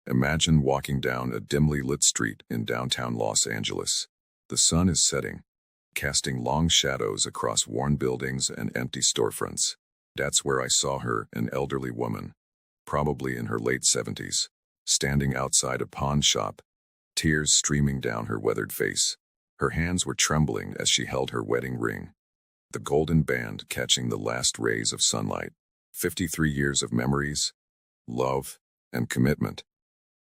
Imagine walking down a dimly lit street in downtown Los Angeles. The sun is setting, casting long shadows across worn buildings and empty storefronts. That's where I saw her, an elderly woman, probably in her late 70s, standing outside a pawn shop, tears streaming down her weathered face. Her hands were trembling as she held her wedding ring, the golden band catching the last rays of sunlight. 53 years of memories, love, and commitment,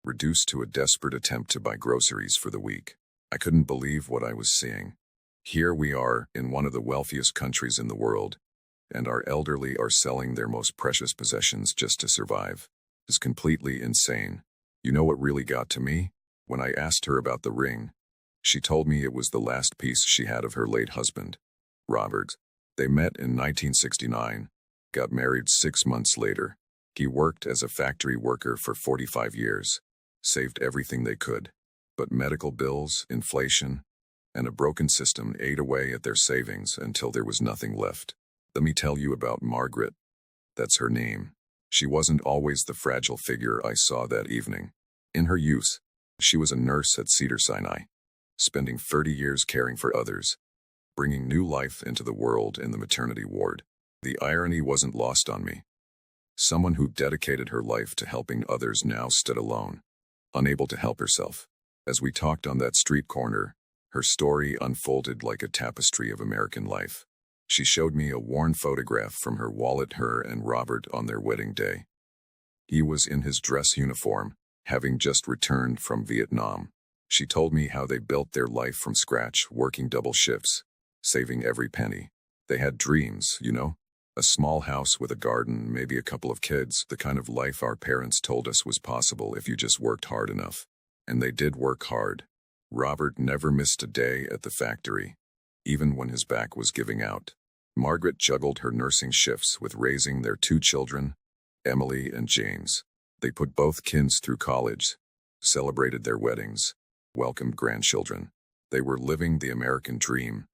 reduced to a desperate attempt to buy groceries for the week. I couldn't believe what I was seeing. Here we are, in one of the wealthiest countries in the world, and our elderly are selling their most precious possessions just to survive. It's completely insane. You know what really got to me? When I asked her about the ring, she told me it was the last piece she had of her late husband, Robert. They met in 1969, got married 6 months later. He worked as a factory worker for 45 years, saved everything they could. But medical bills, inflation, and a broken system ate away at their savings until there was nothing left. Let me tell you about Margaret. That's her name. She wasn't always the fragile figure I saw that evening. In her youth, she was a nurse at Cedars-Sinai, spending 30 years caring for others, bringing new life into the world in the maternity ward. The irony wasn't lost on me. Someone who dedicated her life to helping others now stood alone, unable to help herself. As we talked on that street corner, her story unfolded like a tapestry of American life. She showed me a worn photograph from her wallet, her and Robert on their wedding day. He was in his dress uniform, having just returned from Vietnam. She told me how they built their life from scratch, working double shifts, saving every penny. They had dreams, you know? A small house with a garden, maybe a couple of kids, the kind of life our parents told us was possible if you just worked hard enough. And they did work hard. Robert never missed a day at the factory, even when his back was giving out. Margaret juggled her nursing shifts with raising their 2 children, Emily and James. They put both kids through college, celebrated their weddings, welcomed grandchildren. They were living the American dream,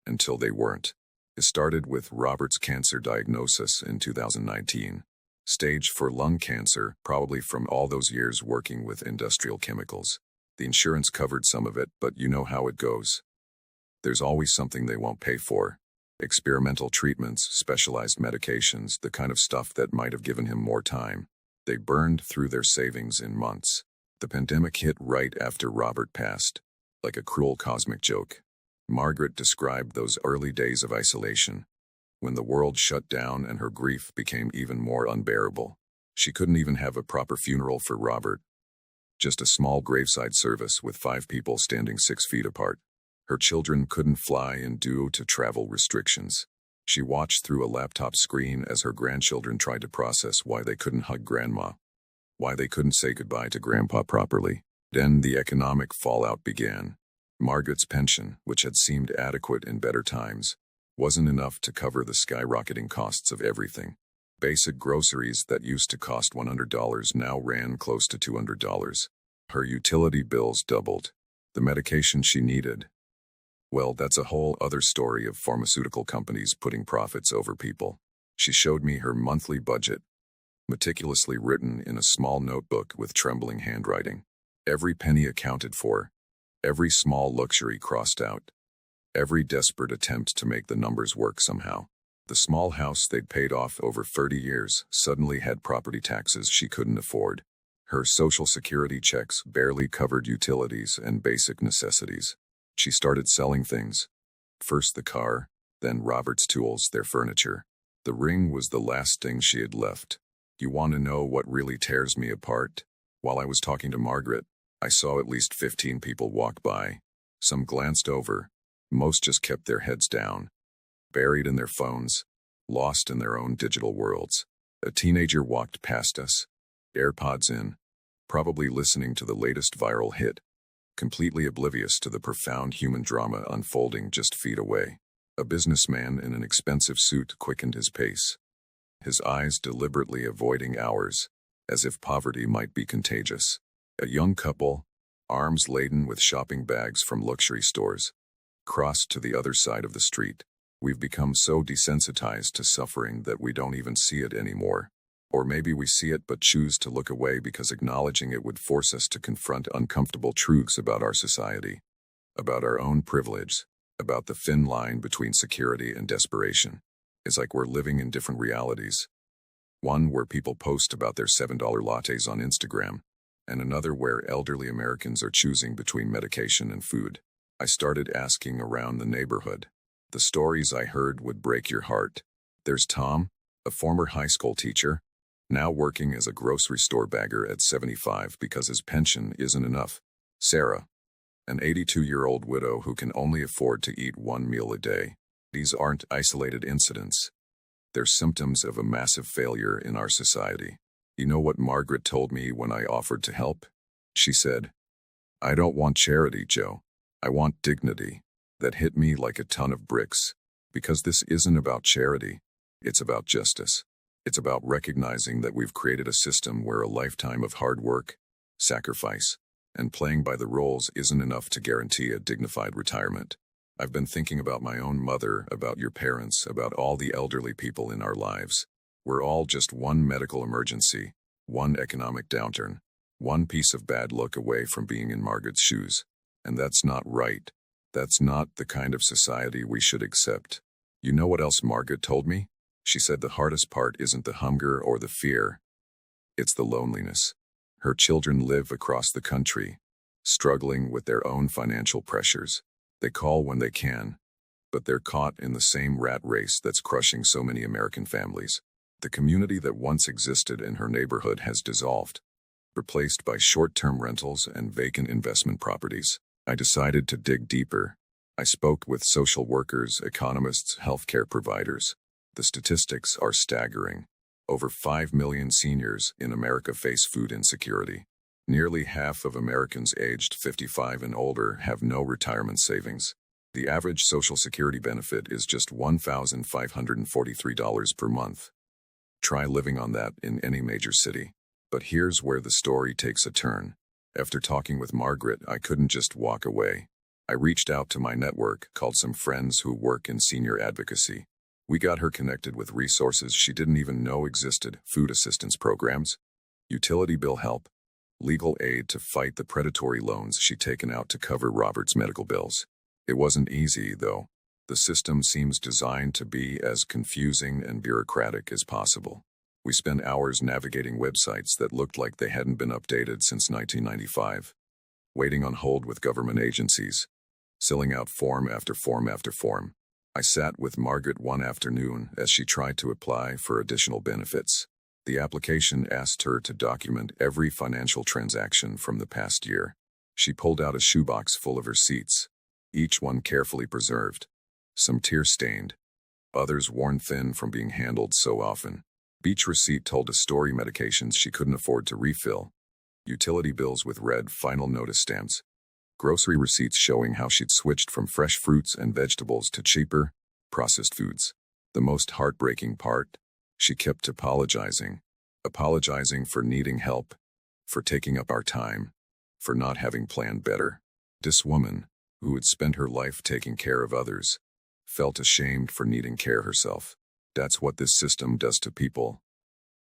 until they weren't. It started with Robert's cancer diagnosis in 2019. Stage 4 lung cancer, probably from all those years working with industrial chemicals. The insurance covered some of it, but you know how it goes. There's always something they won't pay for. Experimental treatments, specialized medications, the kind of stuff that might have given him more time. They burned through their savings in months. The pandemic hit right after Robert passed, like a cruel cosmic joke. Margaret described those early days of isolation, when the world shut down and her grief became even more unbearable. She couldn't even have a proper funeral for Robert, just a small graveside service with 5 people standing 6 feet apart. Her children couldn't fly in due to travel restrictions. She watched through a laptop screen as her grandchildren tried to process why they couldn't hug grandma, why they couldn't say goodbye to grandpa properly. Then the economic fallout began. Margaret's pension, which had seemed adequate in better times, wasn't enough to cover the skyrocketing costs of everything. Basic groceries that used to cost $100 now ran close to $200. Her utility bills doubled. The medication she needed, well, that's a whole other story of pharmaceutical companies putting profits over people. She showed me her monthly budget, meticulously written in a small notebook with trembling handwriting. Every penny accounted for, every small luxury crossed out, every desperate attempt to make the numbers work somehow. The small house they'd paid off over 30 years suddenly had property taxes she couldn't afford. Her Social Security checks barely covered utilities and basic necessities. She started selling things. First the car, then Robert's tools, their furniture. The ring was the last thing she had left. You want to know what really tears me apart? While I was talking to Margaret, I saw at least 15 people walk by. Some glanced over. Most just kept their heads down, buried in their phones, lost in their own digital worlds. A teenager walked past us, AirPods in, probably listening to the latest viral hit, completely oblivious to the profound human drama unfolding just feet away. A businessman in an expensive suit quickened his pace, his eyes deliberately avoiding ours, as if poverty might be contagious. A young couple, arms laden with shopping bags from luxury stores, crossed to the other side of the street. We've become so desensitized to suffering that we don't even see it anymore. Or maybe we see it but choose to look away because acknowledging it would force us to confront uncomfortable truths about our society, about our own privilege, about the thin line between security and desperation. It's like we're living in different realities. One where people post about their $7 lattes on Instagram, and another where elderly Americans are choosing between medication and food. I started asking around the neighborhood. The stories I heard would break your heart. There's Tom, a former high school teacher, now working as a grocery store bagger at 75 because his pension isn't enough. Sarah, an 82-year-old widow who can only afford to eat one meal a day. These aren't isolated incidents. They're symptoms of a massive failure in our society. You know what Margaret told me when I offered to help? She said, "I don't want charity, Joe. I want dignity." That hit me like a ton of bricks. Because this isn't about charity. It's about justice. It's about recognizing that we've created a system where a lifetime of hard work, sacrifice, and playing by the rules isn't enough to guarantee a dignified retirement. I've been thinking about my own mother, about your parents, about all the elderly people in our lives. We're all just one medical emergency, one economic downturn, one piece of bad luck away from being in Margaret's shoes. And that's not right. That's not the kind of society we should accept. You know what else Margaret told me? She said the hardest part isn't the hunger or the fear. It's the loneliness. Her children live across the country, struggling with their own financial pressures. They call when they can, but they're caught in the same rat race that's crushing so many American families. The community that once existed in her neighborhood has dissolved, replaced by short-term rentals and vacant investment properties. I decided to dig deeper. I spoke with social workers, economists, healthcare providers. The statistics are staggering. Over 5 million seniors in America face food insecurity. Nearly half of Americans aged 55 and older have no retirement savings. The average Social Security benefit is just $1,543 per month. Try living on that in any major city. But here's where the story takes a turn. After talking with Margaret, I couldn't just walk away. I reached out to my network, called some friends who work in senior advocacy. We got her connected with resources she didn't even know existed: food assistance programs, utility bill help, legal aid to fight the predatory loans she'd taken out to cover Robert's medical bills. It wasn't easy, though. The system seems designed to be as confusing and bureaucratic as possible. We spent hours navigating websites that looked like they hadn't been updated since 1995, waiting on hold with government agencies, filling out form after form after form. I sat with Margaret one afternoon as she tried to apply for additional benefits. The application asked her to document every financial transaction from the past year. She pulled out a shoebox full of receipts, each one carefully preserved, some tear-stained, others worn thin from being handled so often. Each receipt told a story: medications she couldn't afford to refill, utility bills with red final notice stamps, grocery receipts showing how she'd switched from fresh fruits and vegetables to cheaper, processed foods. The most heartbreaking part? She kept apologizing for needing help, for taking up our time, for not having planned better. This woman, who had spent her life taking care of others, felt ashamed for needing care herself. That's what this system does to people.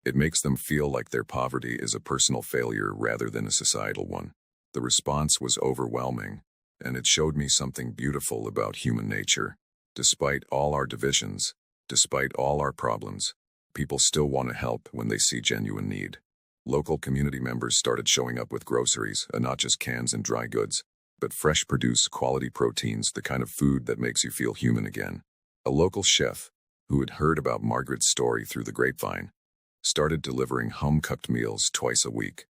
It makes them feel like their poverty is a personal failure rather than a societal one. The response was overwhelming, and it showed me something beautiful about human nature. Despite all our divisions, despite all our problems, people still want to help when they see genuine need. Local community members started showing up with groceries, not just cans and dry goods, but fresh produce, quality proteins, the kind of food that makes you feel human again. A local chef, who had heard about Margaret's story through the grapevine, started delivering home-cooked meals twice a week.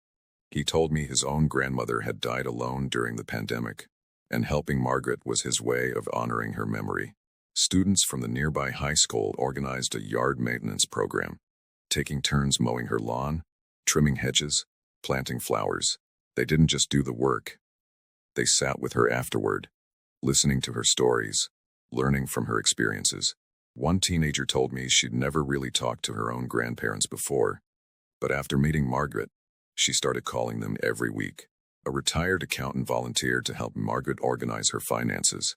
He told me his own grandmother had died alone during the pandemic, and helping Margaret was his way of honoring her memory. Students from the nearby high school organized a yard maintenance program, taking turns mowing her lawn, trimming hedges, planting flowers. They didn't just do the work. They sat with her afterward, listening to her stories, learning from her experiences. One teenager told me she'd never really talked to her own grandparents before, but after meeting Margaret, she started calling them every week. A retired accountant volunteered to help Margaret organize her finances,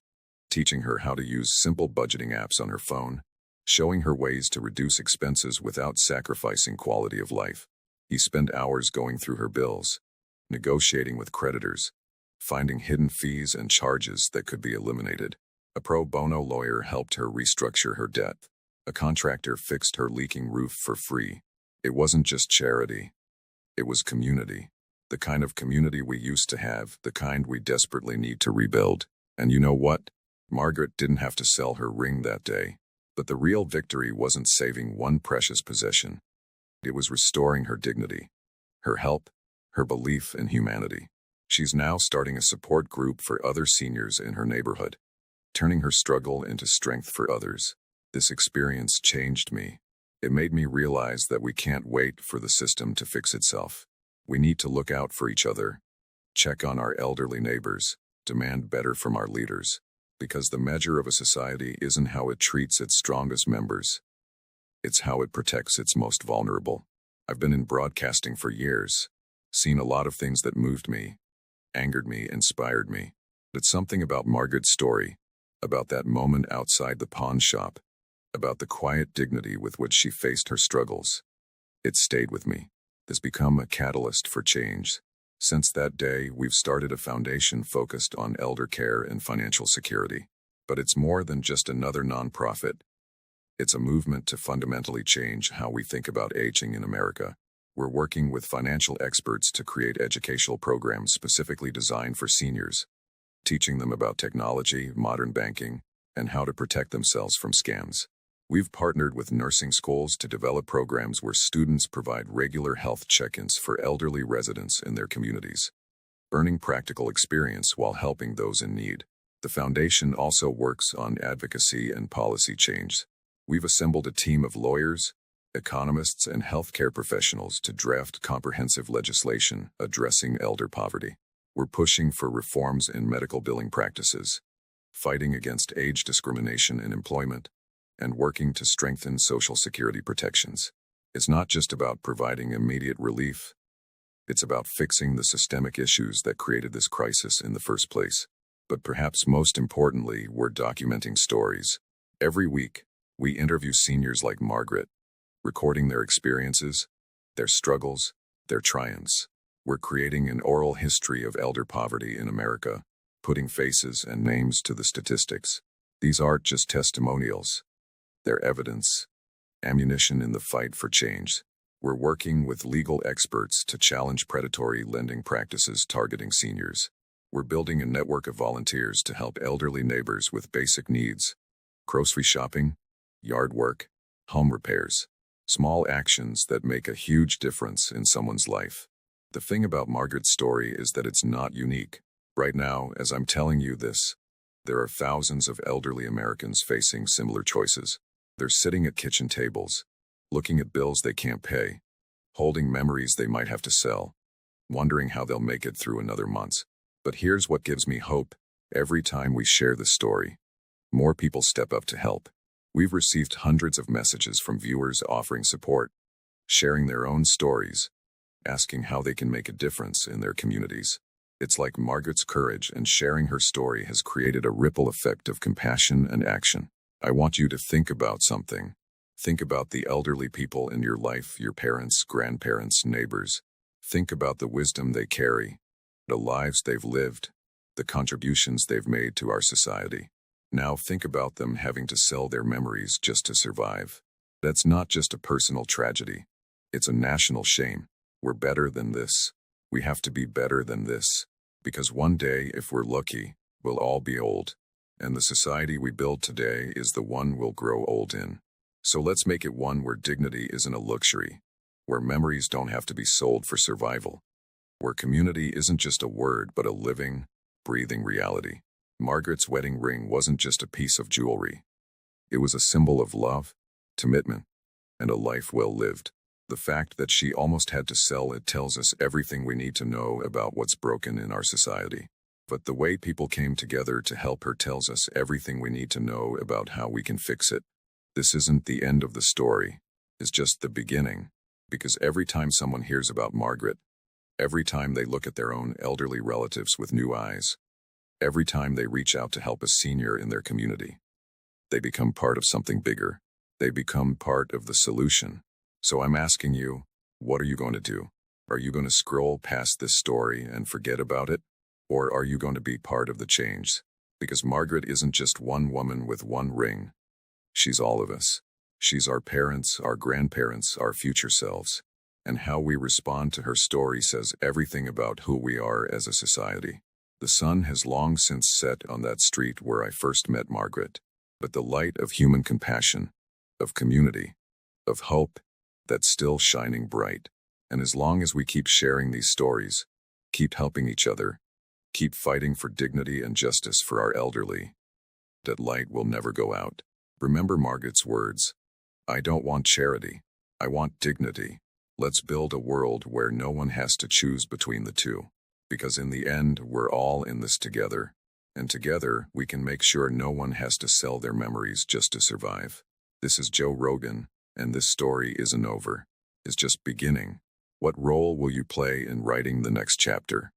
teaching her how to use simple budgeting apps on her phone, showing her ways to reduce expenses without sacrificing quality of life. He spent hours going through her bills, negotiating with creditors, finding hidden fees and charges that could be eliminated. A pro bono lawyer helped her restructure her debt. A contractor fixed her leaking roof for free. It wasn't just charity. It was community. The kind of community we used to have, the kind we desperately need to rebuild. And you know what? Margaret didn't have to sell her ring that day. But the real victory wasn't saving one precious possession. It was restoring her dignity, her help, her belief in humanity. She's now starting a support group for other seniors in her neighborhood, turning her struggle into strength for others. This experience changed me. It made me realize that we can't wait for the system to fix itself. We need to look out for each other, check on our elderly neighbors, demand better from our leaders. Because the measure of a society isn't how it treats its strongest members. It's how it protects its most vulnerable. I've been in broadcasting for years, seen a lot of things that moved me, angered me, inspired me. But something about Margaret's story, about that moment outside the pawn shop, about the quiet dignity with which she faced her struggles, it stayed with me. It's become a catalyst for change. Since that day, we've started a foundation focused on elder care and financial security. But it's more than just another nonprofit. It's a movement to fundamentally change how we think about aging in America. We're working with financial experts to create educational programs specifically designed for seniors, teaching them about technology, modern banking, and how to protect themselves from scams. We've partnered with nursing schools to develop programs where students provide regular health check-ins for elderly residents in their communities, earning practical experience while helping those in need. The foundation also works on advocacy and policy change. We've assembled a team of lawyers, economists, and healthcare professionals to draft comprehensive legislation addressing elder poverty. We're pushing for reforms in medical billing practices, fighting against age discrimination in employment, and working to strengthen Social Security protections. It's not just about providing immediate relief. It's about fixing the systemic issues that created this crisis in the first place. But perhaps most importantly, we're documenting stories. Every week, we interview seniors like Margaret, recording their experiences, their struggles, their triumphs. We're creating an oral history of elder poverty in America, putting faces and names to the statistics. These aren't just testimonials. They're evidence, ammunition in the fight for change. We're working with legal experts to challenge predatory lending practices targeting seniors. We're building a network of volunteers to help elderly neighbors with basic needs: grocery shopping, yard work, home repairs. Small actions that make a huge difference in someone's life. The thing about Margaret's story is that it's not unique. Right now, as I'm telling you this, there are thousands of elderly Americans facing similar choices. They're sitting at kitchen tables, looking at bills they can't pay, holding memories they might have to sell, wondering how they'll make it through another month. But here's what gives me hope. Every time we share this story, more people step up to help. We've received hundreds of messages from viewers offering support, sharing their own stories, asking how they can make a difference in their communities. It's like Margaret's courage and sharing her story has created a ripple effect of compassion and action. I want you to think about something. Think about the elderly people in your life, your parents, grandparents, neighbors. Think about the wisdom they carry, the lives they've lived, the contributions they've made to our society. Now think about them having to sell their memories just to survive. That's not just a personal tragedy. It's a national shame. We're better than this. We have to be better than this. Because one day, if we're lucky, we'll all be old. And the society we build today is the one we'll grow old in. So let's make it one where dignity isn't a luxury, where memories don't have to be sold for survival, where community isn't just a word but a living, breathing reality. Margaret's wedding ring wasn't just a piece of jewelry. It was a symbol of love, commitment, and a life well lived. The fact that she almost had to sell it tells us everything we need to know about what's broken in our society. But the way people came together to help her tells us everything we need to know about how we can fix it. This isn't the end of the story. It's just the beginning. Because every time someone hears about Margaret, every time they look at their own elderly relatives with new eyes, every time they reach out to help a senior in their community, they become part of something bigger. They become part of the solution. So I'm asking you, what are you going to do? Are you going to scroll past this story and forget about it? Or are you going to be part of the change? Because Margaret isn't just one woman with one ring. She's all of us. She's our parents, our grandparents, our future selves. And how we respond to her story says everything about who we are as a society. The sun has long since set on that street where I first met Margaret, but the light of human compassion, of community, of hope, that's still shining bright. And as long as we keep sharing these stories, keep helping each other, keep fighting for dignity and justice for our elderly, that light will never go out. Remember Margaret's words, I don't want charity, I want dignity. Let's build a world where no one has to choose between the two. Because in the end, we're all in this together. And together, we can make sure no one has to sell their memories just to survive. This is Joe Rogan, and this story isn't over. It's just beginning. What role will you play in writing the next chapter?